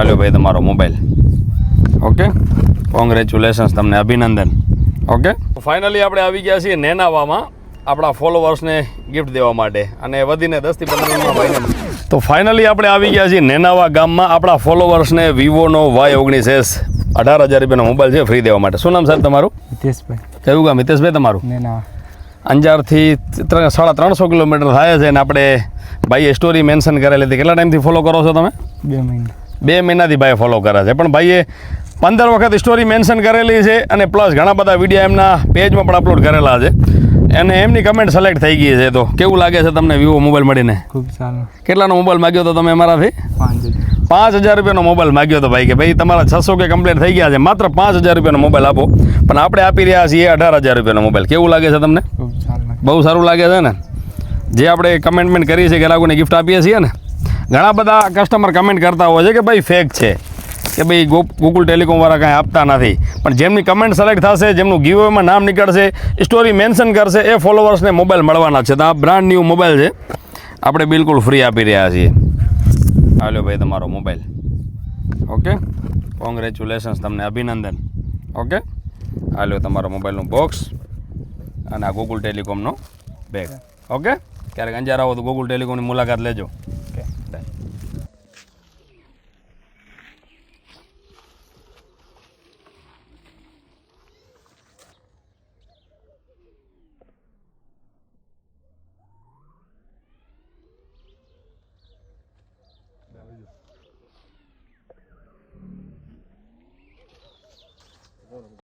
આલ્યો ભાઈ તમારો મોબાઈલ. ઓકે, કોંગ્રેચ્યુલેશન્સ, તમને અભિનંદન. ઓકે, ફાઇનલી આપણે આવી ગયા છીએ નેનાવામાં આપણા ફોલોવર્સને ગિફ્ટ દેવા માટે, અને વધીને 10 થી 15 મિનિટમાં ભાઈને. તો ફાઇનલી આપણે આવી ગયા છીએ નેનાવા ગામમાં આપણા ફોલોવર્સને વિવોનો Y19S 18,000 રૂપિયાનો મોબાઈલ છે ફ્રી દેવા માટે. શું નામ સાહેબ તમારું? હિતેશભાઈ. કયું ગામ હિતેશભાઈ તમારું? નેના. અંજારથી 350 કિલોમીટર થાય છે, અને આપણે ભાઈએ સ્ટોરી મેન્શન કરેલી હતી. કેટલા ટાઈમથી ફોલો કરો છો તમે? 2 મહિના. 2 મહિનાથી ભાઈ ફોલો કરે છે, પણ ભાઈએ 15 વખત સ્ટોરી મેન્શન કરેલી છે, અને પ્લસ ઘણા બધા વિડીયો એમના પેજમાં પણ અપલોડ કરેલા છે, અને એમની કમેન્ટ સિલેક્ટ થઈ ગઈ છે. તો કેવું લાગે છે તમને વિવો મોબાઈલ મળીને? ખૂબ સારું. કેટલાનો મોબાઈલ માગ્યો હતો તમે અમારાથી? 5,000 રૂપિયાનો મોબાઈલ માગ્યો હતો ભાઈ, કે ભાઈ તમારા 600 કે કમ્પ્લીટ થઈ ગયા છે, માત્ર 5,000 રૂપિયાનો મોબાઈલ આપો. પણ આપણે આપી રહ્યા છીએ 18,000 રૂપિયાનો મોબાઈલ. કેવું લાગે છે તમને? ખૂબ સારું. બહુ સારું લાગે છે ને? જે આપણે કમેન્ટમેન્ટ કરી છે, ગ્રાહકોને ગિફ્ટ આપીએ છીએ ને, ઘણા બધા કસ્ટમર કમેન્ટ કરતા હોય છે કે ભાઈ ફેક છે, કે ભાઈ ગૂગલ ટેલિકોમવાળા કાંઈ આપતા નથી. પણ જેમની કમેન્ટ સિલેક્ટ થશે, જેમનું ગીવઅવેમાં નામ નીકળશે, સ્ટોરી મેન્શન કરશે, એ ફોલોવર્સને મોબાઈલ મળવાના છે. તો આ બ્રાન્ડ ન્યૂ મોબાઈલ છે, આપણે બિલકુલ ફ્રી આપી રહ્યા છીએ. હાલો ભાઈ તમારો મોબાઈલ. ઓકે, કોંગ્રેચ્યુલેશન્સ, તમને અભિનંદન. ઓકે, હાલો તમારો મોબાઈલનું બોક્સ અને આ ગૂગલ ટેલિકોમનો બેગ. ઓકે, ક્યારેક અંજાર આવો તો ગૂગલ ટેલિકોમની મુલાકાત લેજો. ઓકે.